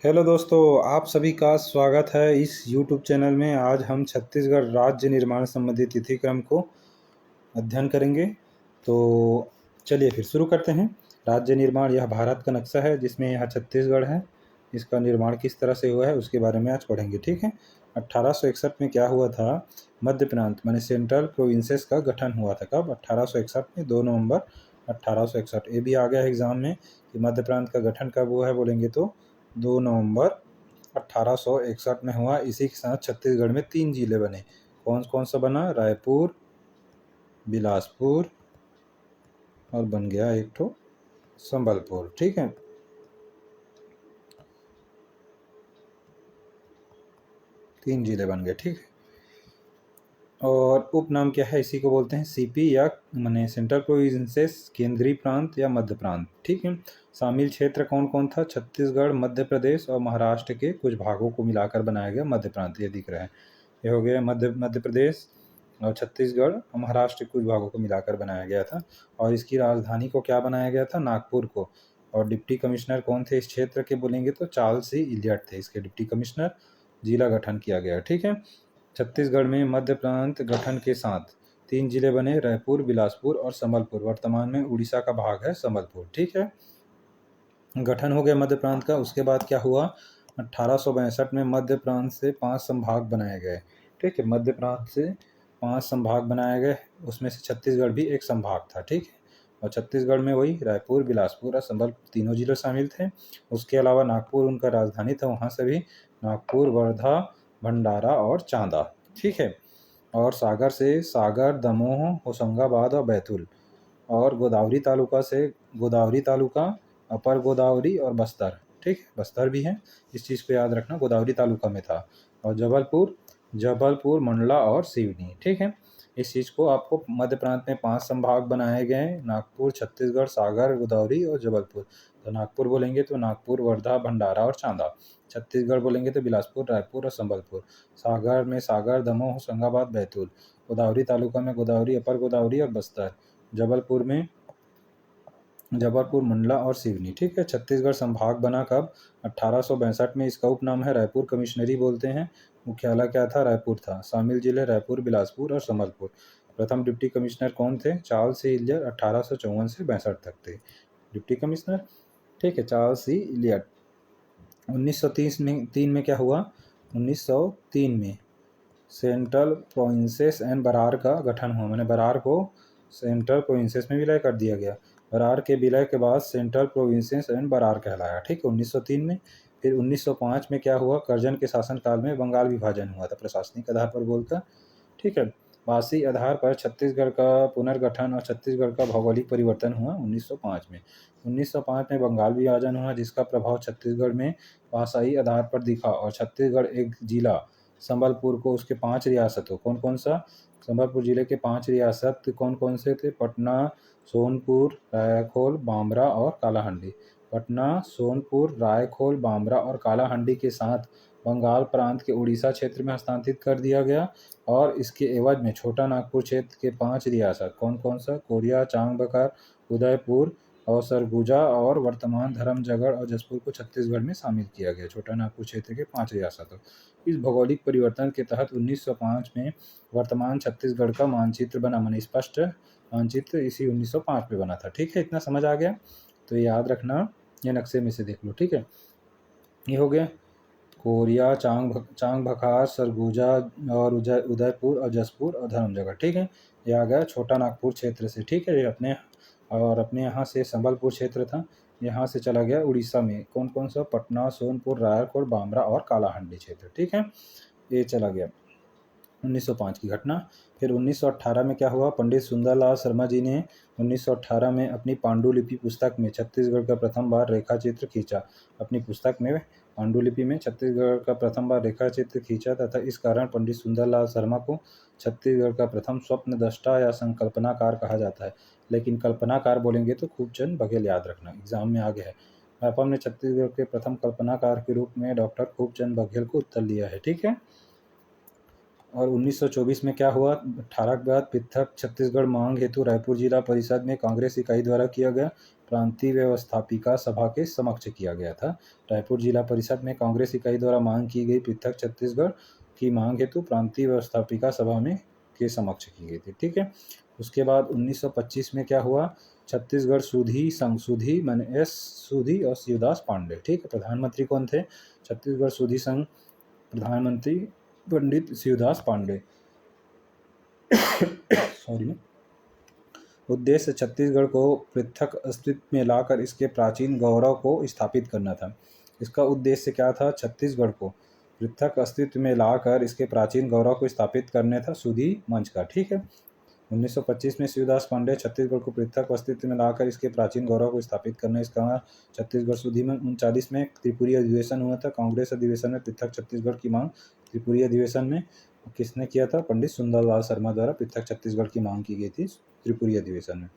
Hello दोस्तों, आप सभी का स्वागत है इस YouTube चैनल में। आज हम छत्तीसगढ़ राज्य निर्माण संबंधी तिथि क्रम को अध्ययन करेंगे। तो चलिए फिर शुरू करते हैं। राज्य निर्माण यह भारत का नक्शा है जिसमें यह छत्तीसगढ़ है। इसका निर्माण किस तरह से हुआ है उसके बारे में आज पढ़ेंगे, ठीक है। 1861 में क्या हुआ था? मध्य प्रांत माने सेंट्रल प्रोविंसेस का गठन हुआ था। कब? 1861 में, 2 नवंबर 1861। ये भी आ गया है एग्जाम में कि मध्य प्रांत का गठन कब हुआ है, बोलेंगे तो 2 नवंबर 1861 में हुआ। इसी के साथ छत्तीसगढ़ में 3 जिले बने। कौन कौन सा बना? रायपुर, बिलासपुर और बन गया एक ठो संबलपुर, ठीक है। तीन जिले बन गए, ठीक है। और उपनाम क्या है? इसी को बोलते हैं सीपी या माने सेंट्रल प्रोविंसेस, केंद्रीय प्रांत या मध्य प्रांत, ठीक है। शामिल क्षेत्र कौन कौन था? छत्तीसगढ़, मध्य प्रदेश और महाराष्ट्र के कुछ भागों को मिलाकर बनाया गया मध्य प्रांत। ये दिख रहा है, ये हो गया मध्य प्रदेश और छत्तीसगढ़ और महाराष्ट्र के कुछ भागों को मिलाकर बनाया गया था। और इसकी राजधानी को क्या बनाया गया था? नागपुर को। और डिप्टी कमिश्नर कौन थे इस क्षेत्र के, बोलेंगे तो चार्ल्स सी इलियट थे इसके डिप्टी कमिश्नर। जिला गठन किया गया, ठीक है। छत्तीसगढ़ में मध्य प्रांत गठन के साथ 3 जिले बने, रायपुर, बिलासपुर और संबलपुर। वर्तमान में उड़ीसा का भाग है संबलपुर, ठीक है। गठन हो गया मध्य प्रांत का। उसके बाद क्या हुआ? 1862 में मध्य प्रांत से 5 संभाग बनाए गए, ठीक है। मध्य प्रांत से 5 संभाग बनाए गए, उसमें से छत्तीसगढ़ भी एक संभाग था, ठीक है। और छत्तीसगढ़ में वही रायपुर, बिलासपुर और संबलपुर तीनों जिले शामिल थे। उसके अलावा नागपुर उनका राजधानी था, वहाँ से भी नागपुर, वर्धा, भंडारा और चांदा, ठीक है। और सागर से सागर, दमोह, होशंगाबाद और बैतूल। और गोदावरी तालुका से गोदावरी तालुका, अपर गोदावरी और बस्तर, ठीक है। बस्तर भी है, इस चीज़ को याद रखना, गोदावरी तालुका में था। और जबलपुर, मंडला और सिवनी, ठीक है। इस चीज़ को आपको मध्य प्रांत में 5 संभाग बनाए गए हैं, नागपुर, छत्तीसगढ़, सागर, गोदावरी और जबलपुर। तो नागपुर बोलेंगे तो नागपुर, वर्धा, भंडारा और चांदा। छत्तीसगढ़ बोलेंगे तो बिलासपुर, रायपुर और संबलपुर। सागर में सागर, दमोह, होशंगाबाद, बैतूल। गोदावरी तालुका में गोदावरी, अपर गोदावरी और बस्तर। जबलपुर में जबलपुर, मंडला और सिवनी, ठीक है। छत्तीसगढ़ संभाग बना कब? 1862 में। इसका उपनाम है रायपुर कमिश्नरी बोलते हैं। मुख्यालय क्या था? रायपुर था। शामिल जिले रायपुर, बिलासपुर और संबलपुर। प्रथम डिप्टी कमिश्नर कौन थे? चार्ल्स सी इलियट। 1854 से 62 तक थे डिप्टी कमिश्नर, ठीक है, चार्ल्स सी इलियट। 1903 में क्या हुआ? 1903 में सेंट्रल प्रोविंसेस एंड बरार का गठन हुआ। मैंने बरार को सेंट्रल प्रोविंसेस में विलय कर दिया गया। बरार के विलय के बाद सेंट्रल प्रोविंसेस एंड बरार कहलाया, ठीक है, 1903 में। फिर 1905 में क्या हुआ? कर्जन के शासनकाल में बंगाल विभाजन हुआ था, प्रशासनिक आधार पर बोलकर, ठीक है। वासी आधार पर छत्तीसगढ़ का पुनर्गठन और छत्तीसगढ़ का भौगोलिक परिवर्तन हुआ 1905 में। 1905 में बंगाल विभाजन हुआ जिसका प्रभाव छत्तीसगढ़ में भाषाई आधार पर दिखा और छत्तीसगढ़ एक जिला संबलपुर को उसके 5 रियासतों, कौन कौन सा? संबलपुर जिले के 5 रियासत कौन कौन से थे? पटना, सोनपुर, रायखोल, बामरा और कालाहंडी। पटना, सोनपुर, रायखोल, बामरा और कालाहंडी के साथ बंगाल प्रांत के उड़ीसा क्षेत्र में हस्तांतरित कर दिया गया। और इसके एवज में छोटा नागपुर क्षेत्र के 5 रियासत, कौन कौन सा? कोरिया, चांगबकार, उदयपुर और सरगुजा और वर्तमान धर्मजयगढ़ और जसपुर को छत्तीसगढ़ में शामिल किया गया। छोटा नागपुर क्षेत्र के 5 रियासतों। इस भौगोलिक परिवर्तन के तहत 1905 में वर्तमान छत्तीसगढ़ का मानचित्र बना, माने स्पष्ट मानचित्र इसी 1905 में बना था, ठीक है। इतना समझ आ गया? तो याद रखना, ये नक्शे में से देख लो, ठीक है। ये हो गया कोरिया, चांग बखार, सरगुजा और उदयपुर और जसपुर और धर्मजयगढ़, ठीक है। ये आ गया छोटा नागपुर क्षेत्र से, ठीक है। ये अपने यहाँ से संबलपुर क्षेत्र था, यहाँ से चला गया उड़ीसा में कौन कौन सा? पटना, सोनपुर, रायपुर, बामरा और कालाहंडी क्षेत्र, ठीक है। ये चला गया 1905 की घटना। फिर 1918 में क्या हुआ? पंडित सुंदरलाल शर्मा जी ने 1918 में अपनी पांडुलिपि पुस्तक में छत्तीसगढ़ का प्रथम बार रेखा चित्र खींचा। अपनी पुस्तक में पांडुलिपि में छत्तीसगढ़ का प्रथम बार रेखा चित्र खींचा तथा इस कारण पंडित सुंदरलाल शर्मा को छत्तीसगढ़ का प्रथम स्वप्न दृष्टा या संकल्पनाकार कहा जाता है। लेकिन कल्पनाकार बोलेंगे तो खूबचंद बघेल, याद रखना, एग्जाम में आ गया है। व्यापम ने छत्तीसगढ़ के प्रथम कल्पनाकार के रूप में डॉक्टर खूबचंद बघेल को उत्तर लिया है, ठीक है। और 1924 में क्या हुआ, 18 के बाद पृथक छत्तीसगढ़ मांग हेतु रायपुर जिला परिषद में कांग्रेस इकाई द्वारा किया गया प्रांतीय व्यवस्थापिका सभा के समक्ष किया गया था। रायपुर जिला परिषद में कांग्रेस इकाई द्वारा मांग की गई पृथक छत्तीसगढ़ की मांग हेतु प्रांतीय व्यवस्थापिका सभा में के समक्ष की गई थी। ठीक है। उसके बाद 1925 में क्या हुआ, छत्तीसगढ़ सुधी संघ, सुधी माने एस सुधी और शिवदास पांडे। ठीक है। प्रधानमंत्री कौन थे, छत्तीसगढ़ सुधी संघ प्रधानमंत्री पंडित शिवदास पांडे। सॉरी। उद्देश्य छत्तीसगढ़ को पृथक अस्तित्व में लाकर इसके प्राचीन गौरव को स्थापित करना था। इसका उद्देश्य क्या था, छत्तीसगढ़ को पृथक अस्तित्व में लाकर इसके प्राचीन गौरव को स्थापित करने था सुधी मंच का। ठीक है। 1925 में शिवदास पांडे छत्तीसगढ़ को पृथक अस्तित्व में लाकर इसके प्राचीन गौरव को स्थापित करना, इसका छत्तीसगढ़ सुधी में 1939 में त्रिपुरी अधिवेशन हुआ था। कांग्रेस अधिवेशन में पृथक छत्तीसगढ़ की मांग, त्रिपुरी अधिवेशन में किसने किया था, पंडित सुंदरलाल शर्मा द्वारा पृथक छत्तीसगढ़ की मांग की गई थी त्रिपुरी अधिवेशन में।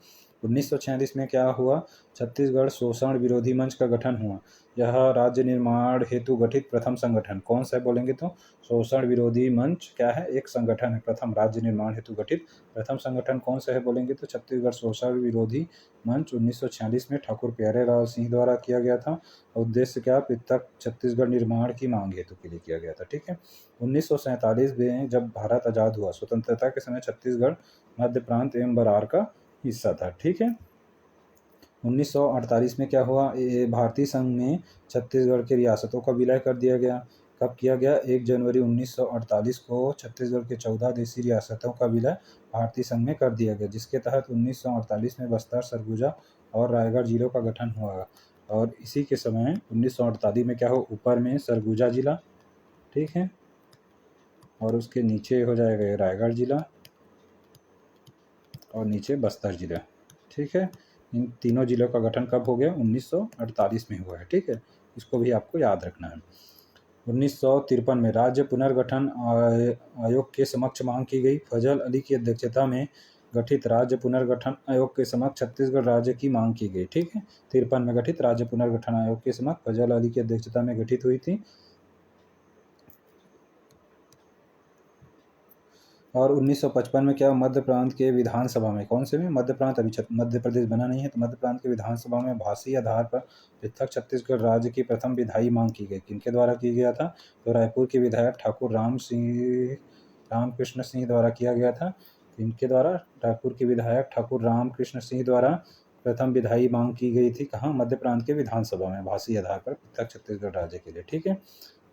1946 में क्या हुआ, छत्तीसगढ़ शोषण विरोधी मंच का गठन हुआ। यह राज्य निर्माण हेतु गठित प्रथम संगठन कौन सा है बोलेंगे तो शोषण विरोधी मंच क्या है, एक संगठन है। प्रथम राज्य निर्माण हेतु गठित प्रथम संगठन कौन सा है बोलेंगे तो छत्तीसगढ़ शोषण विरोधी मंच 1946 में ठाकुर प्यारेलाल सिंह द्वारा किया गया था। उद्देश्य क्या, पृथक छत्तीसगढ़ निर्माण की मांग हेतु के लिए किया गया था। ठीक है। 1947 में जब भारत आजाद हुआ, स्वतंत्रता के समय छत्तीसगढ़ मध्य प्रांत एवं बरार का हिस्सा था। ठीक है। 1948 में क्या हुआ, भारतीय संघ में छत्तीसगढ़ के रियासतों का विलय कर दिया गया। कब किया गया, 1 जनवरी 1948 को छत्तीसगढ़ के 14 देशी रियासतों का विलय भारतीय संघ में कर दिया गया, जिसके तहत 1948 में बस्तर, सरगुजा और रायगढ़ जिलों का गठन हुआ। और इसी के समय 1948 में क्या हो, ऊपर में सरगुजा जिला, ठीक है, और उसके नीचे हो जाएगा ये रायगढ़ जिला और नीचे बस्तर जिला। ठीक है। इन तीनों जिलों का गठन कब हो गया, 1948 में हुआ है। ठीक है। इसको भी आपको याद रखना है। 1953 में राज्य पुनर्गठन आयोग के समक्ष मांग की गई। फजल अली की अध्यक्षता में गठित राज्य पुनर्गठन आयोग के समक्ष छत्तीसगढ़ राज्य की मांग की गई। ठीक है। 53 में गठित राज्य पुनर्गठन आयोग के समक्ष फजल अली की अध्यक्षता में गठित हुई थी। और 1955 में क्या, मध्य प्रांत के विधानसभा में, कौन से में, मध्य प्रांत, अभी मध्य प्रदेश बना नहीं है, तो मध्य प्रांत के विधानसभा में भाषी आधार पर पृथक छत्तीसगढ़ राज्य की प्रथम विधायी मांग की गई। किनके द्वारा की गया था, तो रायपुर के विधायक ठाकुर रामकृष्ण सिंह द्वारा किया गया था। इनके द्वारा, रायपुर के विधायक ठाकुर रामकृष्ण सिंह द्वारा प्रथम विधायी मांग की गई थी। कहाँ, मध्य प्रांत के विधानसभा में भाषी आधार पर पृथक छत्तीसगढ़ राज्य के लिए। ठीक है।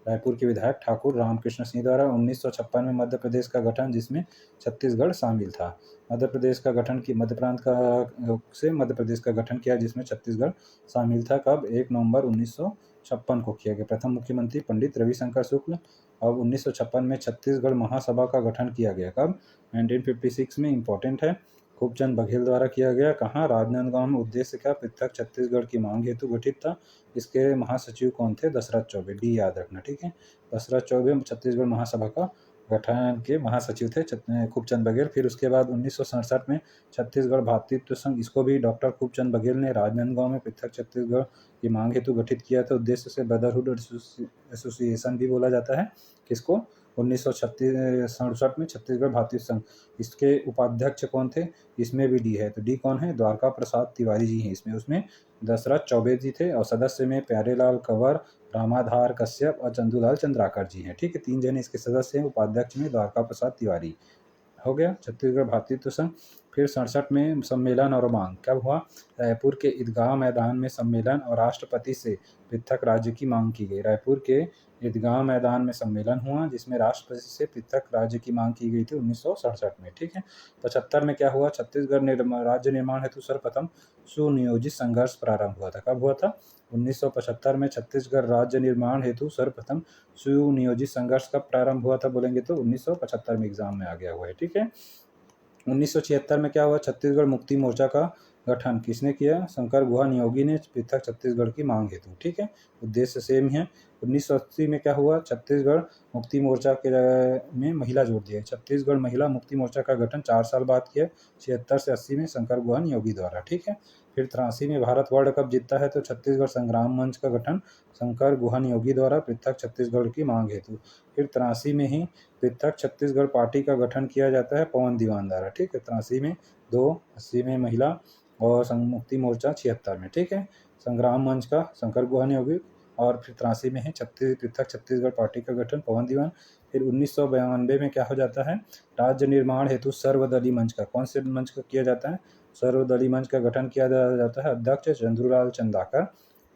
रायपुर के विधायक ठाकुर रामकृष्ण सिंह द्वारा 1956 में मध्य प्रदेश का गठन, जिसमें छत्तीसगढ़ शामिल था। मध्य प्रदेश का गठन की मध्य प्रांत का से मध्य प्रदेश का गठन किया, जिसमें छत्तीसगढ़ शामिल था। कब, 1 नवंबर 1956 को किया गया। प्रथम मुख्यमंत्री पंडित रविशंकर शुक्ल। अब 1956 में छत्तीसगढ़ महासभा का गठन किया गया। कब, 1956 में, इंपॉर्टेंट है, खूबचंद बघेल द्वारा किया गया। कहाँ, राजनांदगांव में। उद्देश्य क्या, पृथक छत्तीसगढ़ की मांग हेतु गठित था। इसके महासचिव कौन थे, दशरथ चौबे, डी याद रखना। ठीक है। दशरथ चौबे छत्तीसगढ़ महासभा का गठन के महासचिव थे, खूबचंद बघेल। फिर उसके बाद 1967 में छत्तीसगढ़ भातृत्व संघ, इसको भी डॉक्टर खूबचंद बघेल ने राजनांदगांव में पृथक छत्तीसगढ़ की मांग हेतु गठित किया था। उद्देश्य से ब्रदरहुड एसोसिएशन भी बोला जाता है। किसको, 1967 में छत्तीसगढ़ भातृत्व संघ। इसके उपाध्यक्ष कौन थे, इसमें भी डी है, तो डी कौन है, द्वारका प्रसाद तिवारी जी हैं इसमें। उसमें दशरथ चौबे जी थे और सदस्य में प्यारेलाल कंवर, रामाधार कश्यप और चंदूलाल चंद्राकर जी हैं। ठीक है। 3 जने इसके सदस्य हैं। उपाध्यक्ष में द्वारका प्रसाद तिवारी। हो गया छत्तीसगढ़ भातृत्व संघ। फिर 67 में सम्मेलन और मांग कब हुआ, रायपुर के ईदगाह मैदान में सम्मेलन और राष्ट्रपति से पृथक राज्य की मांग की गई। रायपुर के ईदगाह मैदान में सम्मेलन हुआ, जिसमें राष्ट्रपति से पृथक राज्य की मांग की गई थी 1967 में। ठीक है। 75 में क्या हुआ, छत्तीसगढ़ राज्य निर्माण हेतु सर्वप्रथम सुनियोजित संघर्ष प्रारंभ हुआ था। कब हुआ था, 1975 में छत्तीसगढ़ राज्य निर्माण हेतु सर्वप्रथम सुनियोजित संघर्ष कब प्रारंभ हुआ था बोलेंगे तो 1975 में एग्जाम में आ गया हुआ है। ठीक है। 1976 में क्या हुआ, छत्तीसगढ़ मुक्ति मोर्चा का गठन किसने किया, शंकर गुहा नियोगी ने पृथक छत्तीसगढ़ की मांग हेतु। ठीक है। उद्देश्य सेम है। 1980 में क्या हुआ, छत्तीसगढ़ मुक्ति मोर्चा के में महिला जोड़ दिया। छत्तीसगढ़ महिला मुक्ति मोर्चा का गठन 4 साल बाद किया, 76 से 80 में शंकर गुहा नियोगी द्वारा। ठीक है। फिर 83 में भारत वर्ल्ड कप जीतता है तो छत्तीसगढ़ संग्राम मंच का गठन शंकर गुहन योगी द्वारा पृथक छत्तीसगढ़ की मांग हेतु। फिर 83 में ही पृथक छत्तीसगढ़ पार्टी का गठन किया जाता है पवन दीवान द्वारा, ठीक है। 83 में 2, 80 में महिला और मुक्ति मोर्चा 76 में, ठीक है। संग्राम मंच का शंकर गुहन योगी और फिर 83 में है पृथक छत्तीसगढ़ पार्टी का गठन पवन दीवान। फिर 1992 में क्या हो जाता है, राज्य निर्माण हेतु सर्वदलीय मंच का, कौन से मंच का किया जाता है, सर्वदलीय मंच का गठन किया जाता है। अध्यक्ष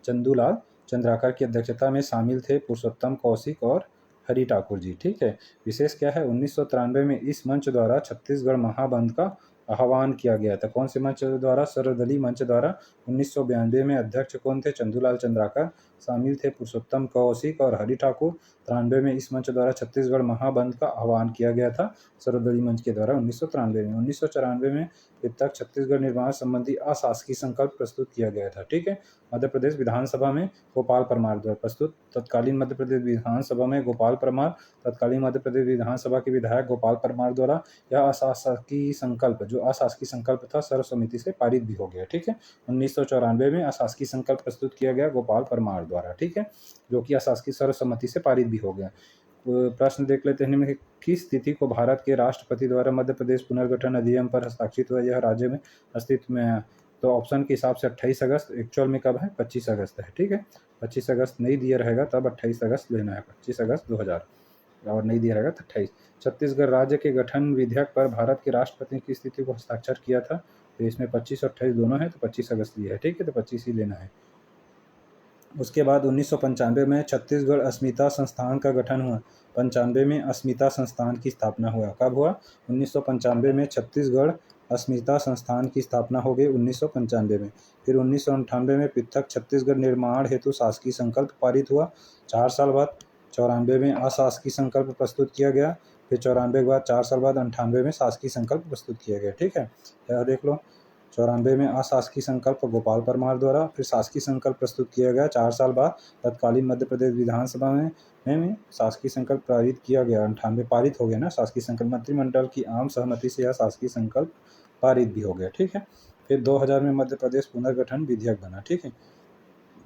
चंदूलाल चंद्राकर की अध्यक्षता में शामिल थे पुरुषोत्तम कौशिक और हरि ठाकुर जी, ठीक है। विशेष क्या है, 1993 में इस मंच द्वारा छत्तीसगढ़ महाबंद का आह्वान किया गया था। कौन से मंच द्वारा, सर्वदलीय मंच द्वारा। 1992 में अध्यक्ष कौन थे, चंदूलाल चंद्राकर, शामिल थे पुरुषोत्तम कौशिक और हरि ठाकुर। 93 में इस मंच द्वारा छत्तीसगढ़ महाबंद का आह्वान किया गया था सर्वदलीय मंच के द्वारा 1993 में। 1994 में पृथक छत्तीसगढ़ निर्माण संबंधी अशासकीय संकल्प प्रस्तुत किया गया था, ठीक है। मध्य प्रदेश विधानसभा में गोपाल परमार द्वारा प्रस्तुत। तत्कालीन मध्य प्रदेश विधानसभा में गोपाल परमार, तत्कालीन मध्य प्रदेश विधानसभा के विधायक गोपाल परमार द्वारा यह अशासकीय संकल्प, जो अशासकीय संकल्प था, सर्वसम्मति से पारित भी हो गया, ठीक है। 1994 में अशासकीय संकल्प प्रस्तुत किया गया गोपाल परमार द्वारा, ठीक है, जो कि अशासकीय सर्वसम्मति से पारित भी हो गया। प्रश्न देख लेते हैं, निम्न किस तिथि को भारत के राष्ट्रपति द्वारा मध्य प्रदेश पुनर्गठन अधिनियम पर हस्ताक्षरित हुआ, यह राज्य में अस्तित्व में है। तो ऑप्शन के हिसाब से 28 अगस्त, एक्चुअल में कब है, 25 अगस्त है, ठीक है। 25 अगस्त नहीं दिया रहेगा तब 28 अगस्त लेना है, 25 अगस्त 2000, और नहीं दिया रहेगा तो 28। छत्तीसगढ़ राज्य के गठन विधेयक पर भारत के राष्ट्रपति की स्थिति को हस्ताक्षर किया था, तो इसमें 25 और 28 दोनों है, तो 25 अगस्त लिया है, ठीक है, तो 25 ही लेना है। उसके बाद 1995 में छत्तीसगढ़ अस्मिता संस्थान का गठन हुआ। 95 में अस्मिता संस्थान की स्थापना हुआ। कब हुआ, 1995 में छत्तीसगढ़ अस्मिता संस्थान की स्थापना हो गई 1995 में। फिर 1998 में पृथक छत्तीसगढ़ निर्माण हेतु शासकीय संकल्प पारित हुआ। 4 साल बाद 94 में अशासकीय संकल्प प्रस्तुत किया गया। फिर 94 के बाद 4 साल बाद 98 में शासकीय संकल्प प्रस्तुत किया गया, ठीक है। यह देख लो, 94 में अशासकीय संकल्प गोपाल परमार द्वारा, फिर शासकीय संकल्प प्रस्तुत किया गया 4 साल बाद तत्कालीन मध्य प्रदेश विधानसभा में शासकीय संकल्प पारित किया गया। 98 पारित हो गया ना शासकीय संकल्प, मंत्रिमंडल की आम सहमति से यह शासकीय संकल्प पारित भी हो गया, ठीक है। फिर 2000 में मध्य प्रदेश पुनर्गठन विधेयक बना, ठीक है।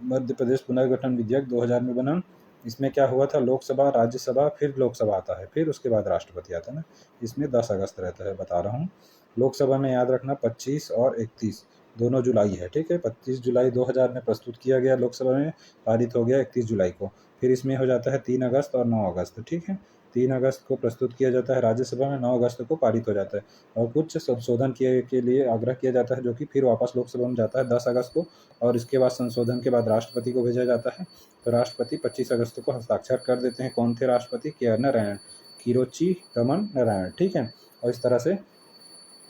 मध्य प्रदेश पुनर्गठन विधेयक 2000 में बना। इसमें क्या हुआ था, लोकसभा, राज्यसभा, फिर लोकसभा आता है, फिर उसके बाद राष्ट्रपति आता है ना। इसमें 10 अगस्त रहता है, बता रहा हूँ। लोकसभा में याद रखना 25 और 31 दोनों जुलाई है, ठीक है। 25 जुलाई 2000 में प्रस्तुत किया गया, लोकसभा में पारित हो गया 31 जुलाई को। फिर इसमें हो जाता है 3 अगस्त और 9 अगस्त, ठीक है। 3 अगस्त को प्रस्तुत किया जाता है राज्यसभा में, 9 अगस्त को पारित हो जाता है। और कुछ संशोधन के लिए आग्रह किया जाता है, जो कि फिर वापस लोकसभा में जाता है 10 अगस्त को, और इसके बाद संशोधन के बाद राष्ट्रपति को भेजा जाता है। तो राष्ट्रपति 25 अगस्त को हस्ताक्षर कर देते हैं। कौन थे राष्ट्रपति, के आर नारायण, किरोची रमन नारायण, ठीक है। और इस तरह से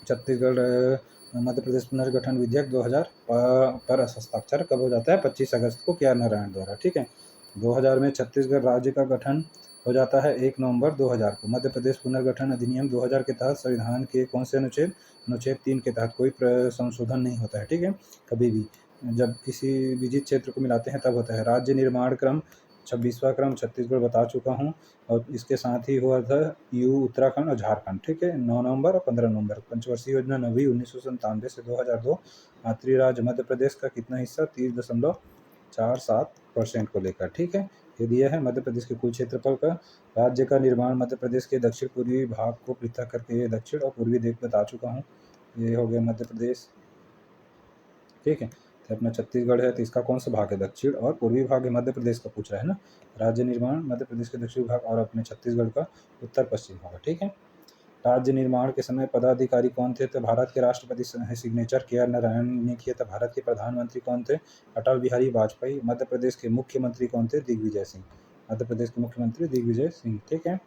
छत्तीसगढ़ मध्य प्रदेश पुनर्गठन विधेयक 2000 पर हस्ताक्षर कब हो जाता है, 25 अगस्त को के आर नारायण द्वारा, ठीक है। 2000 में छत्तीसगढ़ राज्य का गठन हो जाता है 1 नवंबर 2000 को। मध्य प्रदेश पुनर्गठन अधिनियम 2000 के तहत संविधान के कौन से अनुच्छेद, अनुच्छेद 3 के तहत कोई संशोधन नहीं होता है, ठीक है। कभी भी जब किसी विजित क्षेत्र को मिलाते हैं तब होता है। राज्य निर्माण क्रम 26वां क्रम छत्तीसगढ़ बता चुका हूँ, और इसके साथ ही हुआ था यू उत्तराखंड और झारखंड, ठीक है, 9 नवंबर और 15 नवंबर। पंचवर्षीय योजना 9वीं 1997 से 2002। मातृ राज्य मध्य प्रदेश का कितना हिस्सा, 30.47% को लेकर, ठीक है। ये दिया है मध्य प्रदेश के कुल क्षेत्रफल का। राज्य का निर्माण मध्य प्रदेश के दक्षिण पूर्वी भाग को पृथक करके, ये दक्षिण और पूर्वी देश बता चुका हूँ। ये हो गया मध्य प्रदेश, ठीक है। तो अपना छत्तीसगढ़ है, तो इसका कौन सा भाग है, दक्षिण और पूर्वी भाग है, मध्य प्रदेश का पूछ रहा है ना। राज्य निर्माण मध्य प्रदेश के दक्षिण भाग और अपने छत्तीसगढ़ का उत्तर पश्चिम होगा, ठीक है। राज्य निर्माण के समय पदाधिकारी कौन थे, तो भारत के राष्ट्रपति सिग्नेचर के आर नारायण ने किया था। भारत के प्रधानमंत्री कौन थे, अटल बिहारी वाजपेयी। मध्य प्रदेश के मुख्यमंत्री कौन थे, दिग्विजय सिंह। मध्य प्रदेश के मुख्यमंत्री दिग्विजय सिंह, ठीक है।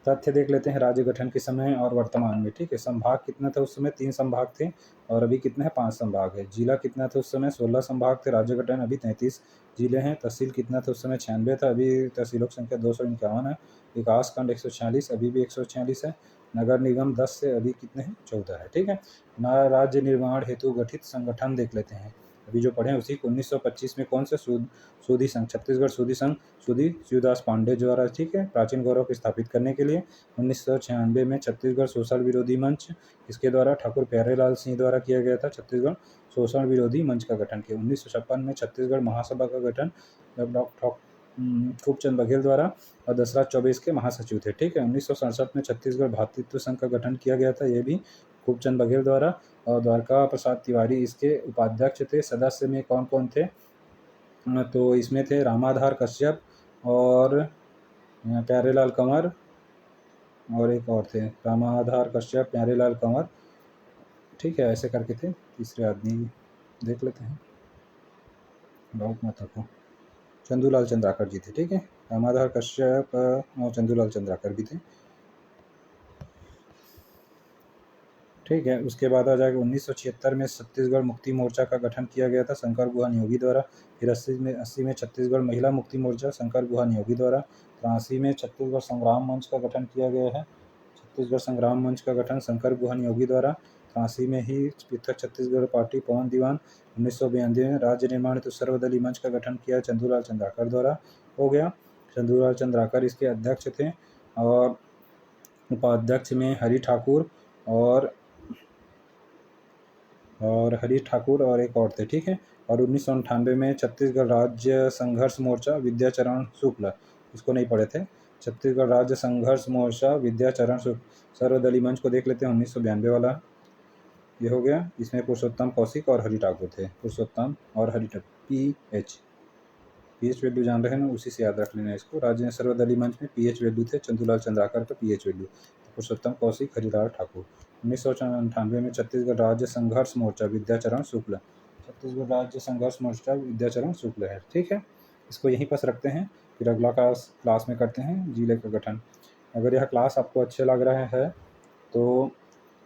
तथ्य देख लेते हैं राज्य गठन के समय और वर्तमान में, ठीक है। संभाग कितना था उस समय, 3 संभाग थे, और अभी कितने हैं, 5 संभाग है। जिला कितना था उस समय, 16 संभाग थे। राज्य गठन अभी 33 जिले हैं। तहसील कितना था उस समय, 96 था, अभी तहसीलों की संख्या 251 है। विकास खंड 146, अभी भी 146 है। नगर निगम 10 से अभी कितने हैं, 14 है, ठीक है। राज्य निर्माण हेतु गठित संगठन देख लेते हैं। अभी जो पढ़े उसी को 1925 में कौन सा सूदी संघ, छत्तीसगढ़ सूदी संघ, सूदी शिवदास पांडे द्वारा, ठीक है, प्राचीन गौरव को स्थापित करने के लिए। 1996 में छत्तीसगढ़ शोषण विरोधी मंच, इसके द्वारा ठाकुर प्यारेलाल सिंह द्वारा किया गया था, छत्तीसगढ़ शोषण विरोधी मंच का गठन किया। 1956 में छत्तीसगढ़ महासभा का गठन डॉक्टर खूबचंद बघेल द्वारा, और दशरथ चौबे इसके महासचिव थे, ठीक है। 1967 में छत्तीसगढ़ भातृत्व संघ का गठन किया गया था, ये भी खूबचंद बघेल द्वारा, और द्वारका प्रसाद तिवारी इसके उपाध्यक्ष थे। सदस्य में कौन कौन थे, तो इसमें थे रामाधार कश्यप और प्यारेलाल कंवर, और एक और थे रामाधार कश्यप, प्यारेलाल कंवर, ठीक है, ऐसे करके थे। तीसरे आदमी देख लेते हैं, बहुत मत को चंदूलाल चंद्राकर जी थे, ठीक है। रामाधार कश्यप और चंदूलाल चंद्राकर भी थे, ठीक है। उसके बाद आ जाएगा 1976 में छत्तीसगढ़ मुक्ति मोर्चा का गठन किया गया था शंकर गुहा नियोगी द्वारा। फिर 80 में छत्तीसगढ़ महिला मुक्ति मोर्चा शंकर गुहा नियोगी द्वारा। 83 में छत्तीसगढ़ संग्राम मंच का गठन किया गया है, छत्तीसगढ़ संग्राम मंच का गठन शंकर गुहा नियोगी द्वारा। 83 में ही पृथक छत्तीसगढ़ पार्टी पवन दीवान। 1992 में राज्य निर्माण हेतु सर्वदलीय मंच का गठन किया चंदूलाल चंद्राकर द्वारा हो गया। चंदूलाल चंद्राकर इसके अध्यक्ष थे, और उपाध्यक्ष में हरि ठाकुर और एक और थे, ठीक है। और 1998 में छत्तीसगढ़ राज्य संघर्ष मोर्चा विद्याचरण शुक्ल, इसको नहीं पढ़े थे, छत्तीसगढ़ राज्य संघर्ष मोर्चा विद्याचरण शुक्ल सर्वदलीय मंच को देख लेते हैं। 1992 वाला ये हो गया, इसमें पुरुषोत्तम कौशिक और हरि ठाकुर थे, पुरुषोत्तम और हरि ठाकुर। पीएच वैल्यू जान रहे हैं ना, उसी से याद रख लेना इसको। राज्य सर्वदलीय मंच में पीएच वैल्यू थे चंदूलाल चंद्राकर का पीएच वैल्यू, पुरुषोत्तम कौशिक, हरिलाल ठाकुर। 1998 में छत्तीसगढ़ राज्य संघर्ष मोर्चा विद्याचरण शुक्ल, छत्तीसगढ़ राज्य संघर्ष मोर्चा विद्याचरण शुक्ल है, ठीक है। इसको यहीं पर रखते हैं, फिर अगला क्लास में करते हैं जिले का गठन। अगर यह क्लास आपको अच्छे लग रहा है तो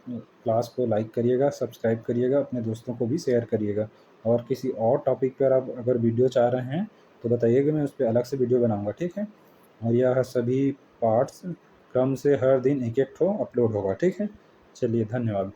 क्लास को लाइक करिएगा, सब्सक्राइब करिएगा, अपने दोस्तों को भी शेयर करिएगा। और किसी और टॉपिक पर आप अगर वीडियो चाह रहे हैं तो बताइएगा, मैं उस पर अलग से वीडियो बनाऊंगा, ठीक है। और यह सभी पार्ट्स क्रम से हर दिन एक एक ठो अपलोड होगा, ठीक है। चलिए, धन्यवाद।